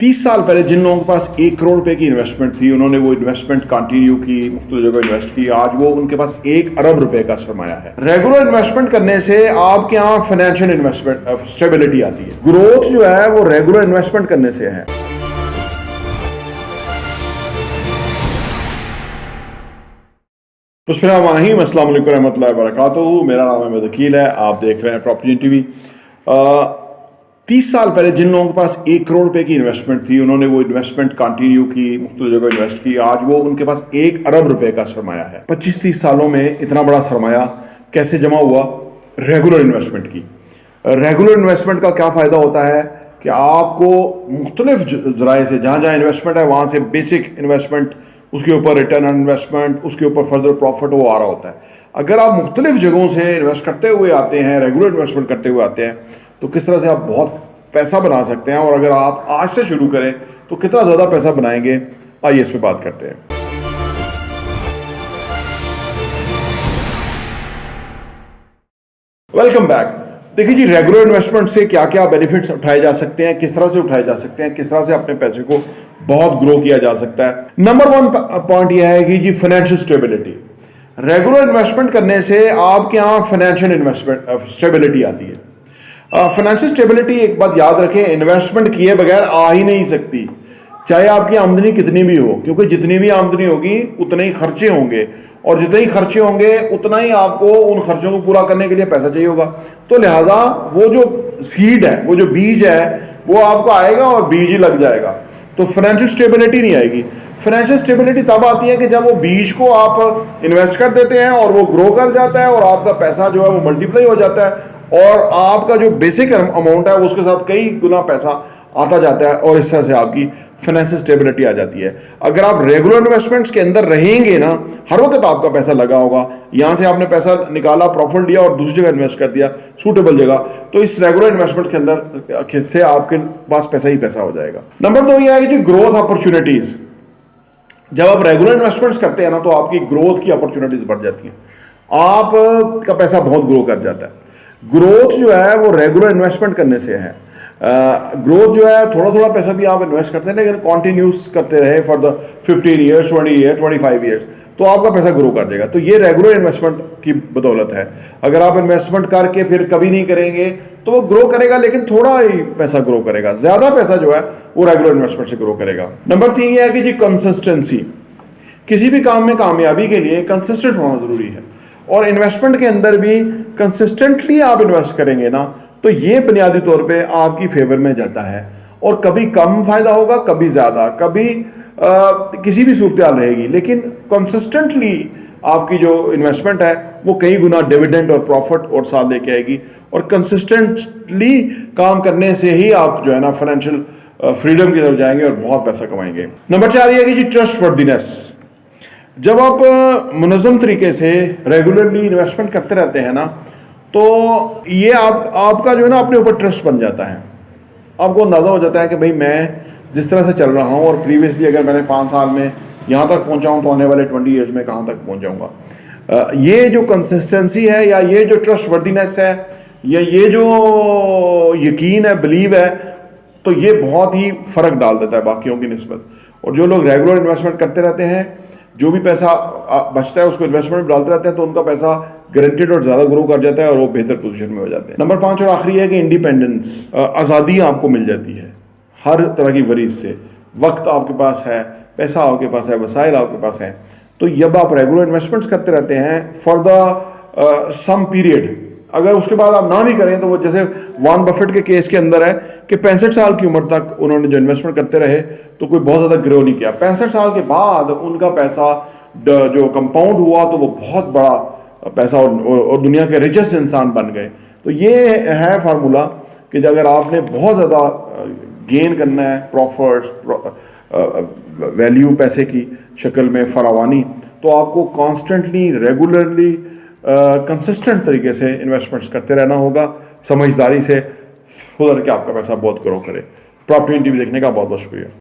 30 साल पहले जिन लोगों के पास 1 करोड़ रुपए की इन्वेस्टमेंट थी, उन्होंने वो इन्वेस्टमेंट कंटिन्यू की, मुख्तलिफ जगह इन्वेस्ट की, आज वो उनके पास 1 अरब रुपए का सरमाया है। रेगुलर इन्वेस्टमेंट करने से आपके यहाँ फाइनेंशियल इन्वेस्टमेंट स्टेबिलिटी आती है। ग्रोथ जो है वो रेगुलर इन्वेस्टमेंट करने से है। अस्सलाम वालेकुम रहमतुल्लाहि व बरकातुहू। मेरा नाम अहमद अकील है, आप देख रहे हैं प्रॉपर्टी टीवी। 30 साल पहले जिन लोगों के पास 1 करोड़ रुपए की इन्वेस्टमेंट थी, उन्होंने वो इन्वेस्टमेंट कंटिन्यू की, मुख्तलिफ जगह इन्वेस्ट की, आज वो उनके पास 1 अरब रुपए का सरमाया है। 25-30 सालों में इतना बड़ा सरमाया कैसे जमा हुआ? रेगुलर इन्वेस्टमेंट की। रेगुलर इन्वेस्टमेंट का क्या फ़ायदा होता है कि आपको मुख्तलिफ ज़राए से जहाँ जहाँ इन्वेस्टमेंट है वहाँ से बेसिक इन्वेस्टमेंट, उसके ऊपर रिटर्न ऑन इन्वेस्टमेंट, उसके ऊपर फर्दर प्रॉफिट वो आ रहा होता है। अगर आप मुख्तलिफ जगहों से इन्वेस्ट करते हुए आते हैं, रेगुलर इन्वेस्टमेंट करते हुए आते हैं, तो किस तरह से आप बहुत पैसा बना सकते हैं। और अगर आप आज से शुरू करें तो कितना ज़्यादा पैसा बनाएंगे, आइए इस पे बात करते हैं। Welcome back. देखिए जी, रेगुलर इन्वेस्टमेंट से क्या क्या बेनिफिट्स उठाए जा सकते हैं, किस तरह से उठाए जा सकते हैं, किस तरह से अपने पैसे को बहुत ग्रो किया जा सकता है। नंबर 1 पॉइंट यह है कि जी फाइनेंशियल स्टेबिलिटी। रेगुलर इन्वेस्टमेंट करने से आपके यहाँ फाइनेंशियल इन्वेस्टमेंट स्टेबिलिटी आती है। फाइनेंशियल स्टेबिलिटी, एक बात याद रखें, इन्वेस्टमेंट किए बगैर आ ही नहीं सकती, चाहे आपकी आमदनी कितनी भी हो, क्योंकि जितनी भी आमदनी होगी उतने ही खर्चे होंगे, और जितने ही खर्चे होंगे उतना ही आपको उन खर्चों को पूरा करने के लिए पैसा चाहिए होगा। तो लिहाजा वो जो सीड है, वो जो बीज है, वो आपको आएगा और बीज ही लग जाएगा। तो फाइनेंशियल स्टेबिलिटी नहीं आएगी। फाइनेंशियल स्टेबिलिटी तब आती है कि जब वो बीज को आप इन्वेस्ट कर देते हैं और वो ग्रो कर जाता है और आपका पैसा जो है वो मल्टीप्लाई हो जाता है, और आपका जो बेसिक अमाउंट है उसके साथ कई गुना पैसा आता जाता है, और इस तरह से आपकी फाइनेंशियल स्टेबिलिटी आ जाती है। अगर आप रेगुलर इन्वेस्टमेंट्स के अंदर रहेंगे ना, हर वक्त आपका पैसा लगा होगा, यहाँ से आपने पैसा निकाला, प्रॉफिट लिया और दूसरी जगह इन्वेस्ट कर दिया सूटेबल जगह, तो इस रेगुलर इन्वेस्टमेंट के अंदर से आपके पास पैसा ही पैसा हो जाएगा। नंबर 2 ये है कि ग्रोथ अपॉर्चुनिटीज। जब आप रेगुलर इन्वेस्टमेंट्स करते हैं ना, तो आपकी ग्रोथ की अपॉर्चुनिटीज बढ़ जाती हैं, आपका पैसा बहुत ग्रो कर जाता है। ग्रोथ जो है वो रेगुलर इन्वेस्टमेंट करने से है। ग्रोथ जो है, थोड़ा थोड़ा पैसा भी आप इन्वेस्ट करते हैं, लेकिन कॉन्टिन्यूस करते रहे for the 15 years, 20 year, 25 years, तो आपका पैसा ग्रो कर जाएगा। तो ये रेगुलर इन्वेस्टमेंट की बदौलत है। अगर आप इन्वेस्टमेंट करके फिर कभी नहीं करेंगे तो वो ग्रो करेगा, लेकिन थोड़ा ही पैसा ग्रो करेगा, ज्यादा पैसा जो है वो रेगुलर इन्वेस्टमेंट से ग्रो करेगा। नंबर 3 ये है कि जी कंसिस्टेंसी। किसी भी काम में कामयाबी के लिए कंसिस्टेंट होना जरूरी है, और इन्वेस्टमेंट के अंदर भी कंसिस्टेंटली आप इन्वेस्ट करेंगे ना, तो ये बुनियादी तौर पे आपकी फेवर में जाता है। और कभी कम फायदा होगा, कभी ज्यादा, कभी किसी भी सूरत हाल रहेगी, लेकिन कंसिस्टेंटली आपकी जो इन्वेस्टमेंट है वो कई गुना डिविडेंड और प्रॉफिट और साथ लेके आएगी। और कंसिस्टेंटली काम करने से ही आप जो है ना फाइनेंशियल फ्रीडम की तरफ जाएंगे और बहुत पैसा कमाएंगे। नंबर 4 ये है कि जी ट्रस्टवर्दीनेस। जब आप मुनज़्ज़म तरीके से रेगुलरली इन्वेस्टमेंट करते रहते हैं ना, तो ये आपका जो है ना अपने ऊपर ट्रस्ट बन जाता है। आपको अंदाज़ा हो जाता है कि भाई मैं जिस तरह से चल रहा हूँ, और प्रीवियसली अगर मैंने 5 साल में यहाँ तक पहुँचा हूँ, तो आने वाले 20 ईयर्स में कहाँ तक पहुँच जाऊँगा। ये जो कंसिस्टेंसी है, या ये जो ट्रस्टवर्दीनेस है, या ये जो यकीन है, बिलीव है, तो ये बहुत ही फ़र्क डाल देता है बाकियों की निस्बत। और जो लोग रेगुलर इन्वेस्टमेंट करते रहते हैं, जो भी पैसा बचता है उसको इन्वेस्टमेंट में डालते रहते हैं, तो उनका पैसा गारंटेड और ज़्यादा ग्रो कर जाता है और वो बेहतर पोजीशन में हो जाते हैं। नंबर 5 और आखिरी है कि इंडिपेंडेंस। आज़ादी आपको मिल जाती है हर तरह की वरीज से। वक्त आपके पास है, पैसा आपके पास है, वसाइल आपके पास है। तो जब आप रेगुलर इन्वेस्टमेंट्स करते रहते हैं फॉर द सम पीरियड, अगर उसके बाद आप ना भी करें, तो वो जैसे वॉरेन बफेट के केस के अंदर है कि 65 साल की उम्र तक उन्होंने जो इन्वेस्टमेंट करते रहे, तो कोई बहुत ज़्यादा ग्रो नहीं किया। 65 साल के बाद उनका पैसा जो कंपाउंड हुआ, तो वो बहुत बड़ा पैसा और दुनिया के रिचेस्ट इंसान बन गए। तो ये है फार्मूला कि अगर आपने बहुत ज़्यादा गेन करना है, प्रॉफिट्स, वैल्यू पैसे की शक्ल में फरावानी, तो आपको कॉन्स्टेंटली, रेगुलरली, कंसिस्टेंट तरीके से इन्वेस्टमेंट्स करते रहना होगा, समझदारी से, खुद के आपका पैसा बहुत ग्रो करे। प्रॉपर्टी टीवी देखने का बहुत बहुत शुक्रिया।